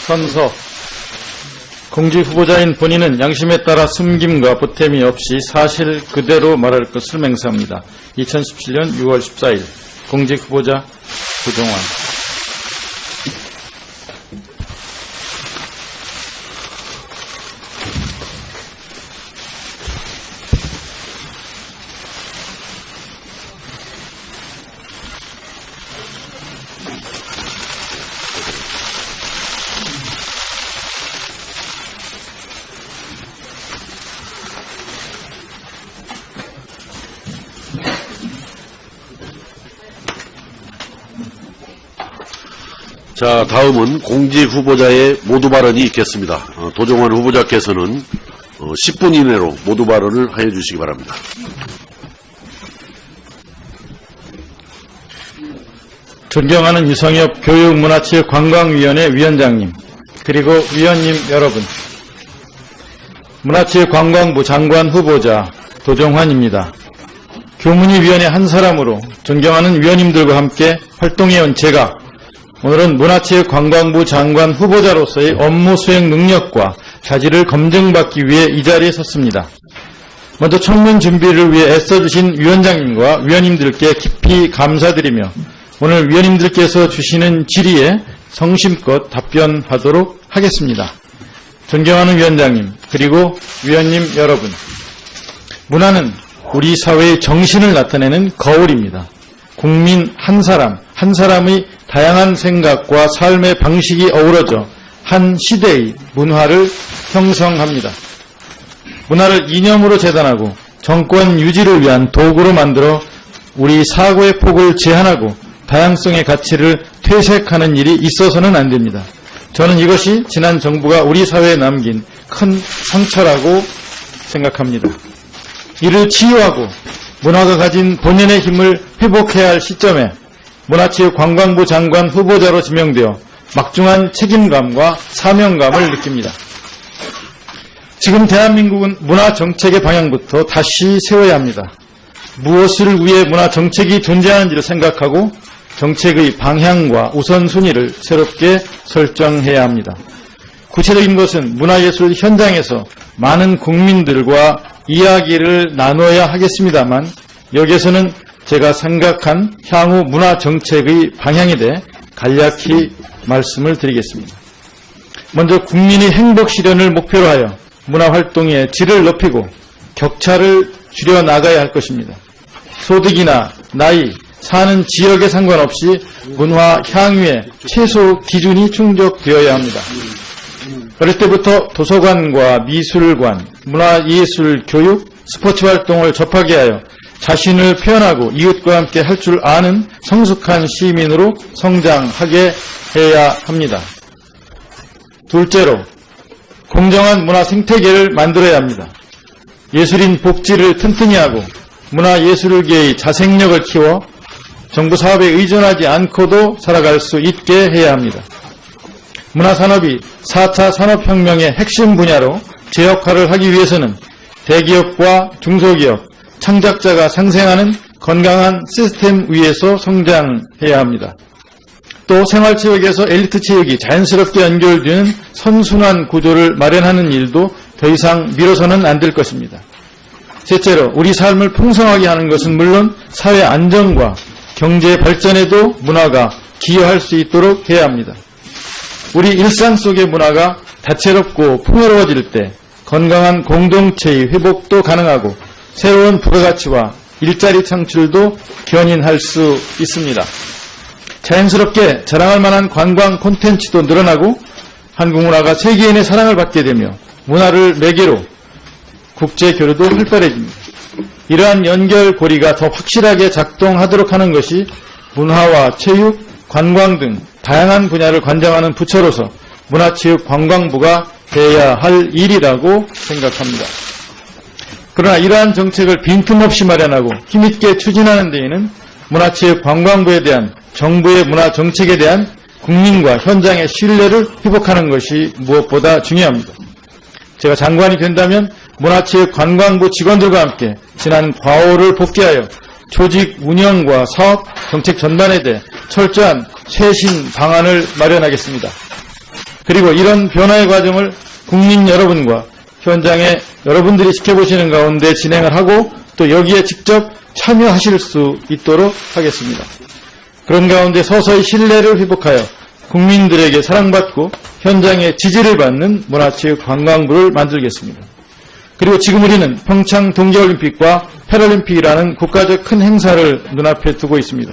선서. 공직 후보자인 본인은 양심에 따라 숨김과 보탬이 없이 사실 그대로 말할 것을 맹세합니다. 2017년 6월 14일 공직 후보자 도종환. 자, 다음은 공직 후보자의 모두 발언이 있겠습니다. 도종환 후보자께서는 10분 이내로 모두 발언을 하여 주시기 바랍니다. 존경하는 유성엽 교육문화체육관광위원회 위원장님, 그리고 위원님 여러분, 문화체육관광부 장관 후보자 도종환입니다. 교문위위원회 한 사람으로 존경하는 위원님들과 함께 활동해온 제가 오늘은 문화체육관광부 장관 후보자로서의 업무 수행 능력과 자질을 검증받기 위해 이 자리에 섰습니다. 먼저 청문 준비를 위해 애써주신 위원장님과 위원님들께 깊이 감사드리며 오늘 위원님들께서 주시는 질의에 성심껏 답변하도록 하겠습니다. 존경하는 위원장님, 그리고 위원님 여러분, 문화는 우리 사회의 정신을 나타내는 거울입니다. 국민 한 사람, 한 사람의 다양한 생각과 삶의 방식이 어우러져 한 시대의 문화를 형성합니다. 문화를 이념으로 재단하고 정권 유지를 위한 도구로 만들어 우리 사고의 폭을 제한하고 다양성의 가치를 퇴색하는 일이 있어서는 안 됩니다. 저는 이것이 지난 정부가 우리 사회에 남긴 큰 상처라고 생각합니다. 이를 치유하고 문화가 가진 본연의 힘을 회복해야 할 시점에 문화체육관광부 장관 후보자로 지명되어 막중한 책임감과 사명감을 느낍니다. 지금 대한민국은 문화정책의 방향부터 다시 세워야 합니다. 무엇을 위해 문화정책이 존재하는지를 생각하고 정책의 방향과 우선순위를 새롭게 설정해야 합니다. 구체적인 것은 문화예술 현장에서 많은 국민들과 이야기를 나눠야 하겠습니다만 여기에서는 제가 생각한 향후 문화정책의 방향에 대해 간략히 말씀을 드리겠습니다. 먼저 국민의 행복 실현을 목표로 하여 문화활동의 질을 높이고 격차를 줄여나가야 할 것입니다. 소득이나 나이, 사는 지역에 상관없이 문화 향유의 최소 기준이 충족되어야 합니다. 어릴 때부터 도서관과 미술관, 문화예술 교육, 스포츠 활동을 접하게 하여 자신을 표현하고 이웃과 함께 할 줄 아는 성숙한 시민으로 성장하게 해야 합니다. 둘째로, 공정한 문화 생태계를 만들어야 합니다. 예술인 복지를 튼튼히 하고 문화예술계의 자생력을 키워 정부 사업에 의존하지 않고도 살아갈 수 있게 해야 합니다. 문화산업이 4차 산업혁명의 핵심 분야로 제 역할을 하기 위해서는 대기업과 중소기업, 창작자가 상생하는 건강한 시스템 위에서 성장해야 합니다. 또 생활체육에서 엘리트 체육이 자연스럽게 연결되는 선순환 구조를 마련하는 일도 더 이상 미뤄서는 안 될 것입니다. 셋째로, 우리 삶을 풍성하게 하는 것은 물론 사회 안정과 경제 발전에도 문화가 기여할 수 있도록 해야 합니다. 우리 일상 속의 문화가 다채롭고 풍요로워질 때 건강한 공동체의 회복도 가능하고 새로운 부가가치와 일자리 창출도 견인할 수 있습니다. 자연스럽게 자랑할 만한 관광 콘텐츠도 늘어나고 한국 문화가 세계인의 사랑을 받게 되며 문화를 매개로 국제 교류도 활발해집니다. 이러한 연결고리가 더 확실하게 작동하도록 하는 것이 문화와 체육, 관광 등 다양한 분야를 관장하는 부처로서 문화체육관광부가 해야 할 일이라고 생각합니다. 그러나 이러한 정책을 빈틈없이 마련하고 힘있게 추진하는 데에는 문화체육관광부에 대한 정부의 문화정책에 대한 국민과 현장의 신뢰를 회복하는 것이 무엇보다 중요합니다. 제가 장관이 된다면 문화체육관광부 직원들과 함께 지난 과오를 복귀하여 조직 운영과 사업, 정책 전반에 대해 철저한 쇄신 방안을 마련하겠습니다. 그리고 이런 변화의 과정을 국민 여러분과 현장에 여러분들이 지켜보시는 가운데 진행을 하고 또 여기에 직접 참여하실 수 있도록 하겠습니다. 그런 가운데 서서히 신뢰를 회복하여 국민들에게 사랑받고 현장의 지지를 받는 문화체육관광부를 만들겠습니다. 그리고 지금 우리는 평창 동계올림픽과 패럴림픽이라는 국가적 큰 행사를 눈앞에 두고 있습니다.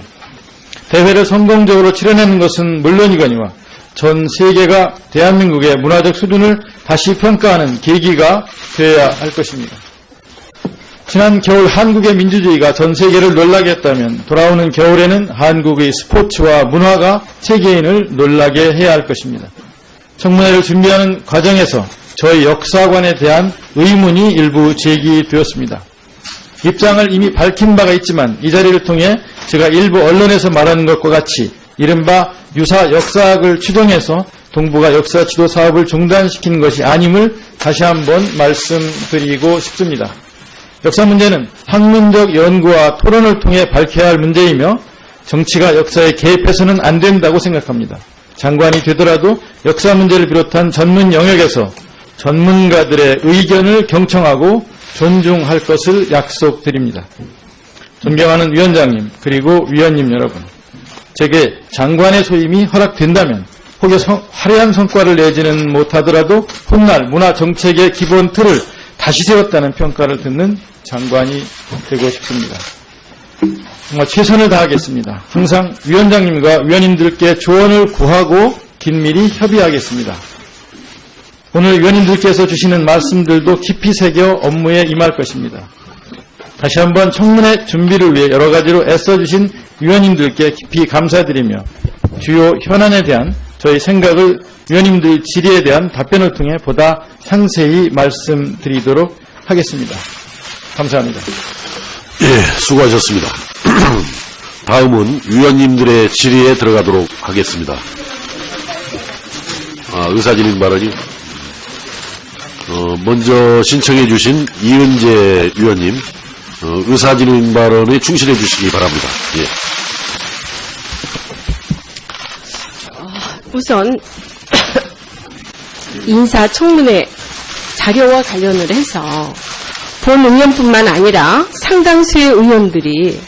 대회를 성공적으로 치러내는 것은 물론이거니와 전 세계가 대한민국의 문화적 수준을 다시 평가하는 계기가 되어야 할 것입니다. 지난 겨울 한국의 민주주의가 전 세계를 놀라게 했다면 돌아오는 겨울에는 한국의 스포츠와 문화가 세계인을 놀라게 해야 할 것입니다. 청문회를 준비하는 과정에서 저희 역사관에 대한 의문이 일부 제기되었습니다. 입장을 이미 밝힌 바가 있지만 이 자리를 통해 제가 일부 언론에서 말하는 것과 같이 이른바 유사 역사학을 추정해서 동부가 역사 지도 사업을 중단시킨 것이 아님을 다시 한번 말씀드리고 싶습니다. 역사 문제는 학문적 연구와 토론을 통해 밝혀야 할 문제이며 정치가 역사에 개입해서는 안 된다고 생각합니다. 장관이 되더라도 역사 문제를 비롯한 전문 영역에서 전문가들의 의견을 경청하고 존중할 것을 약속드립니다. 존경하는 위원장님 그리고 위원님 여러분, 제게 장관의 소임이 허락된다면 혹여 화려한 성과를 내지는 못하더라도 훗날 문화정책의 기본 틀을 다시 세웠다는 평가를 듣는 장관이 되고 싶습니다. 정말 최선을 다하겠습니다. 항상 위원장님과 위원님들께 조언을 구하고 긴밀히 협의하겠습니다. 오늘 위원님들께서 주시는 말씀들도 깊이 새겨 업무에 임할 것입니다. 다시 한번 청문회 준비를 위해 여러 가지로 애써주신 위원님들께 깊이 감사드리며 주요 현안에 대한 저희 생각을 위원님들 질의에 대한 답변을 통해 보다 상세히 말씀드리도록 하겠습니다. 감사합니다. 예, 수고하셨습니다. 다음은 위원님들의 질의에 들어가도록 하겠습니다. 의사진행 발언이 먼저 신청해 주신 이은재 위원님 의사진행 발언에 충실해 주시기 바랍니다. 예. 우선 인사청문회 자료와 관련을 해서 본 의원뿐만 아니라 상당수의 의원들이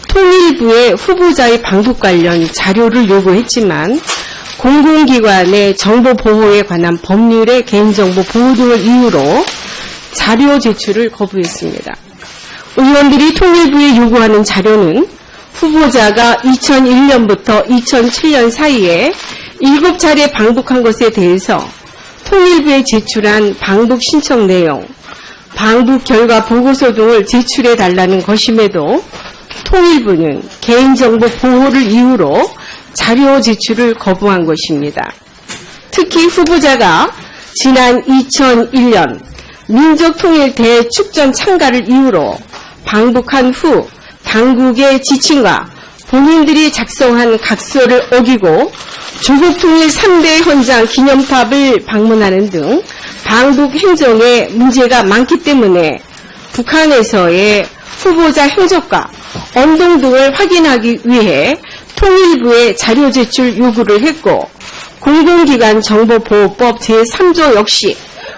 통일부의 후보자의 방북 관련 자료를 요구했지만 공공기관의 정보 보호에 관한 법률의 개인정보 보호 등을 이유로 자료 제출을 거부했습니다. 의원들이 통일부에 요구하는 자료는 후보자가 2001년부터 2007년 사이에 7차례 방북한 것에 대해서 통일부에 제출한 방북 신청 내용, 방북 결과 보고서 등을 제출해달라는 것임에도 통일부는 개인정보 보호를 이유로 자료 제출을 거부한 것입니다. 특히 후보자가 지난 2001년 민족통일 대축전 참가를 이유로 방북한 후 당국의 지침과 본인들이 작성한 각서를 어기고 조국통일 3대 헌장 기념탑을 방문하는 등 방북 행정에 문제가 많기 때문에 북한에서의 후보자 행적과 언동 등을 확인하기 위해 통일부에 자료 제출 요구를 했고 공공기관 정보보호법 제3조 역시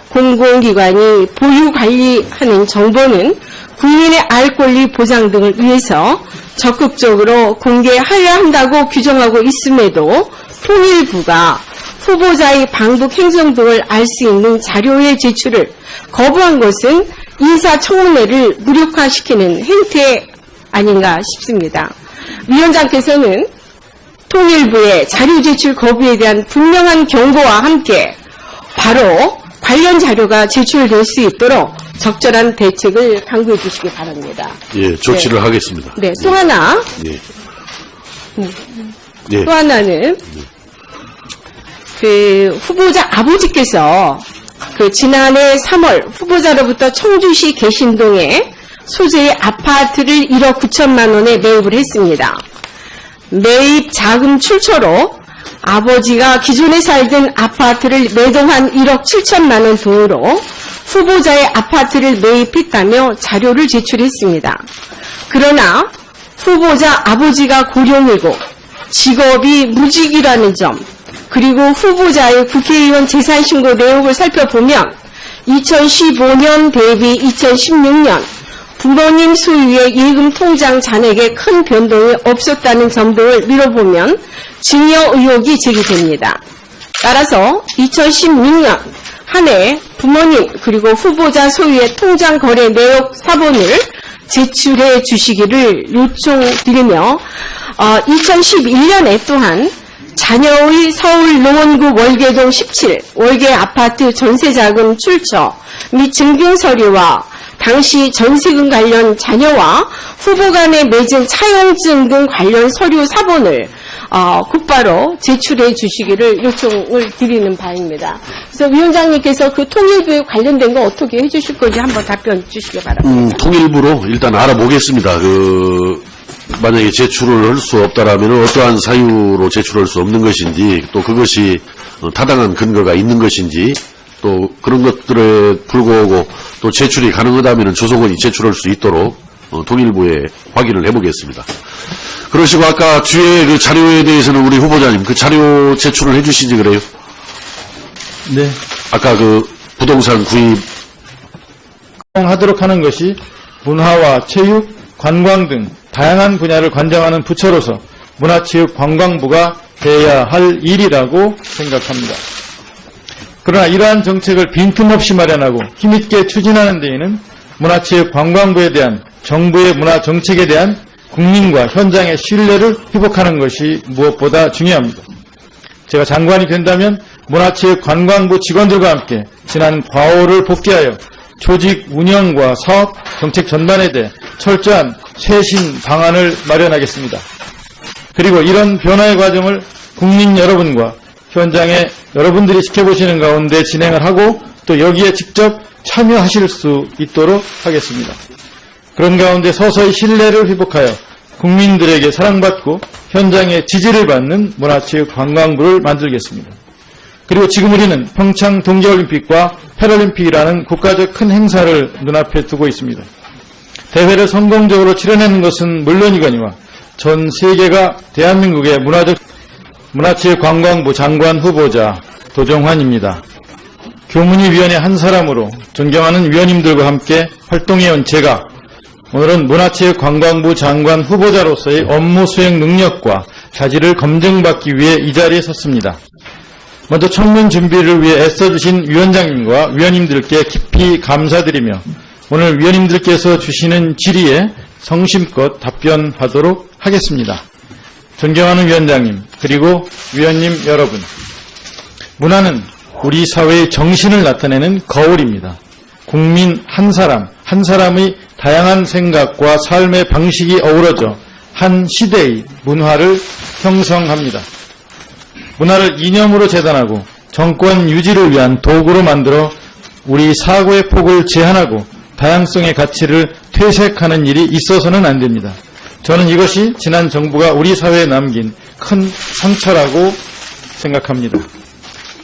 공공기관이 보유관리하는 정보는 국민의 알 권리 보장 등을 위해서 적극적으로 공개하여야 한다고 규정하고 있음에도 통일부가 후보자의 방북 행정 등을 알 수 있는 자료의 제출을 거부한 것은 인사청문회를 무력화시키는 행태 아닌가 싶습니다. 위원장께서는 통일부의 자료 제출 거부에 대한 분명한 경고와 함께 바로 관련 자료가 제출될 수 있도록 적절한 대책을 강구해 주시기 바랍니다. 예, 조치를 하겠습니다. 네, 또 하나. 예. 예. 또 하나는 후보자 아버지께서 지난해 3월 후보자로부터 청주시 개신동에 소재의 아파트를 1억 9천만 원에 매입을 했습니다. 매입 자금 출처로 아버지가 기존에 살던 아파트를 매도한 1억 7천만 원 등으로 후보자의 아파트를 매입했다며 자료를 제출했습니다. 그러나 후보자 아버지가 고령이고 직업이 무직이라는 점, 그리고 후보자의 국회의원 재산신고 내역을 살펴보면 2015년 대비 2016년 부모님 소유의 예금 통장 잔액에 큰 변동이 없었다는 점 등을 미뤄보면 증여 의혹이 제기됩니다. 따라서 2016년 한 해 부모님 그리고 후보자 소유의 통장 거래 내역 사본을 제출해 주시기를 요청드리며 2011년에 또한 자녀의 서울 노원구 월계동 17 월계 아파트 전세자금 출처 및 증빙서류와 당시 전세금 관련 자녀와 후보 간에 맺은 차용증 등 관련 서류 사본을 곧바로 제출해 주시기를 요청을 드리는 바입니다. 그래서 위원장님께서 그 통일부에 관련된 거 어떻게 해주실 건지 한번 답변 주시기 바랍니다. 통일부로 일단 알아보겠습니다. 만약에 제출을 할 수 없다라면 어떠한 사유로 제출할 수 없는 것인지, 또 그것이 타당한 근거가 있는 것인지, 또 그런 것들에 불구하고 또 제출이 가능하다면 조속원이 제출할 수 있도록 통일부에 확인을 해보겠습니다. 그러시고 아까 뒤에 그 자료에 대해서는 우리 후보자님 그 자료 제출을 해주시지 그래요? 네. 아까 그 부동산 구입 하도록 하는 것이 문화와 체육, 관광 등 다양한 분야를 관장하는 부처로서 문화체육관광부가 해야 할 일이라고 생각합니다. 그러나 이러한 정책을 빈틈없이 마련하고 힘있게 추진하는 데에는 문화체육관광부에 대한 정부의 문화정책에 대한 국민과 현장의 신뢰를 회복하는 것이 무엇보다 중요합니다. 제가 장관이 된다면 문화체육관광부 직원들과 함께 지난 과오를 복귀하여 조직 운영과 사업, 정책 전반에 대해 철저한 쇄신 방안을 마련하겠습니다. 그리고 이런 변화의 과정을 국민 여러분과 현장에 여러분들이 지켜보시는 가운데 진행을 하고 또 여기에 직접 참여하실 수 있도록 하겠습니다. 그런 가운데 서서히 신뢰를 회복하여 국민들에게 사랑받고 현장의 지지를 받는 문화체육관광부를 만들겠습니다. 그리고 지금 우리는 평창 동계올림픽과 패럴림픽이라는 국가적 큰 행사를 눈앞에 두고 있습니다. 대회를 성공적으로 치러내는 것은 물론이거니와 전 세계가 대한민국의 문화체육관광부 장관 후보자 도정환입니다. 교문위위원회 한 사람으로 존경하는 위원님들과 함께 활동해온 제가 오늘은 문화체육관광부 장관 후보자로서의 업무 수행 능력과 자질을 검증받기 위해 이 자리에 섰습니다. 먼저 청문 준비를 위해 애써주신 위원장님과 위원님들께 깊이 감사드리며 오늘 위원님들께서 주시는 질의에 성심껏 답변하도록 하겠습니다. 존경하는 위원장님 그리고 위원님 여러분, 문화는 우리 사회의 정신을 나타내는 거울입니다. 국민 한 사람 한 사람의 다양한 생각과 삶의 방식이 어우러져 한 시대의 문화를 형성합니다. 문화를 이념으로 재단하고 정권 유지를 위한 도구로 만들어 우리 사고의 폭을 제한하고 다양성의 가치를 퇴색하는 일이 있어서는 안 됩니다. 저는 이것이 지난 정부가 우리 사회에 남긴 큰 상처라고 생각합니다.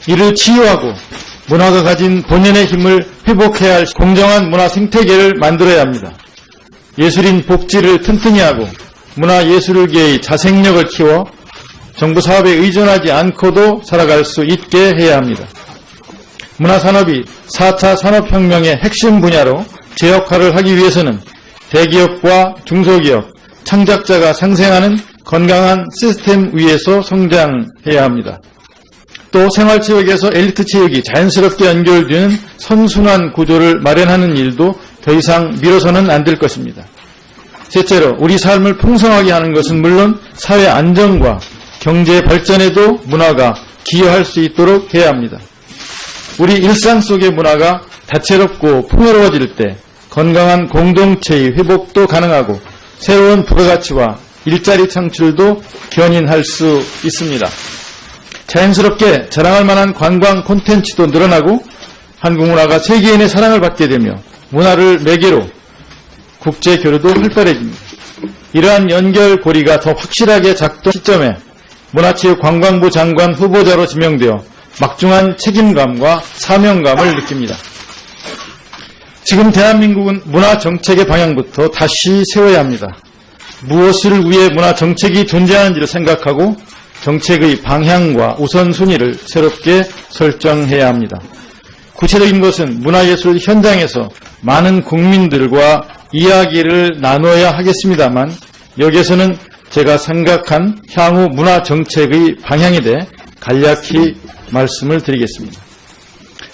이를 치유하고 문화가 가진 본연의 힘을 회복해야 할 공정한 문화 생태계를 만들어야 합니다. 예술인 복지를 튼튼히 하고 문화예술계의 자생력을 키워 정부 사업에 의존하지 않고도 살아갈 수 있게 해야 합니다. 문화산업이 4차 산업혁명의 핵심 분야로 제 역할을 하기 위해서는 대기업과 중소기업, 창작자가 상생하는 건강한 시스템 위에서 성장해야 합니다. 또 생활체육에서 엘리트 체육이 자연스럽게 연결되는 선순환 구조를 마련하는 일도 더 이상 미뤄서는 안 될 것입니다. 셋째로 우리 삶을 풍성하게 하는 것은 물론 사회 안정과 경제 발전에도 문화가 기여할 수 있도록 해야 합니다. 우리 일상 속의 문화가 다채롭고 풍요로워질 때 건강한 공동체의 회복도 가능하고 새로운 부가가치와 일자리 창출도 견인할 수 있습니다. 자연스럽게 자랑할 만한 관광 콘텐츠도 늘어나고 한국 문화가 세계인의 사랑을 받게 되며 문화를 매개로 국제 교류도 활발해집니다. 이러한 연결고리가 더 확실하게 작동 시점에 문화체육관광부 장관 후보자로 지명되어 막중한 책임감과 사명감을 느낍니다. 지금 대한민국은 문화정책의 방향부터 다시 세워야 합니다. 무엇을 위해 문화정책이 존재하는지를 생각하고 정책의 방향과 우선순위를 새롭게 설정해야 합니다. 구체적인 것은 문화예술 현장에서 많은 국민들과 이야기를 나눠야 하겠습니다만 여기에서는 제가 생각한 향후 문화정책의 방향에 대해 간략히 말씀을 드리겠습니다.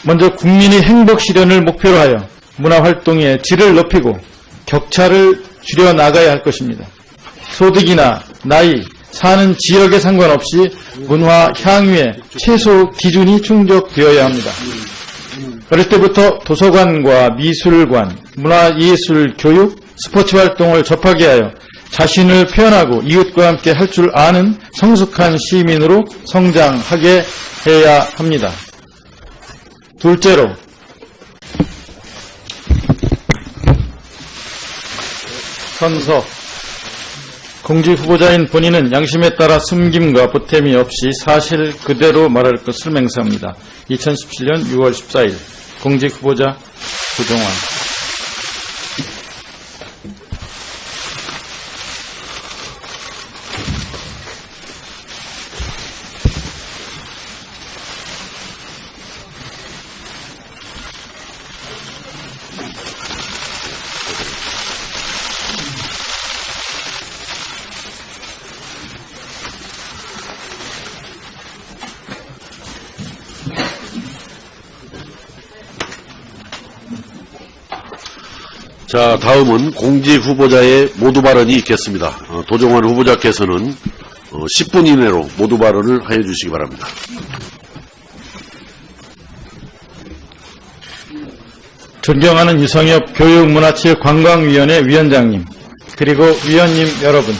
먼저 국민의 행복 실현을 목표로 하여 문화활동의 질을 높이고 격차를 줄여나가야 할 것입니다. 소득이나 나이, 사는 지역에 상관없이 문화 향유의 최소 기준이 충족되어야 합니다. 어릴 때부터 도서관과 미술관, 문화예술 교육, 스포츠 활동을 접하게 하여 자신을 표현하고 이웃과 함께 할 줄 아는 성숙한 시민으로 성장하게 해야 합니다. 둘째로, 선서. 공직 후보자인 본인은 양심에 따라 숨김과 보탬이 없이 사실 그대로 말할 것을 맹세합니다. 2017년 6월 14일 공직 후보자 도정환. 자, 다음은 공직 후보자의 모두 발언이 있겠습니다. 도정환 후보자께서는 10분 이내로 모두 발언을 하여 주시기 바랍니다. 존경하는 유성엽 교육문화체육관광위원회 위원장님, 그리고 위원님 여러분,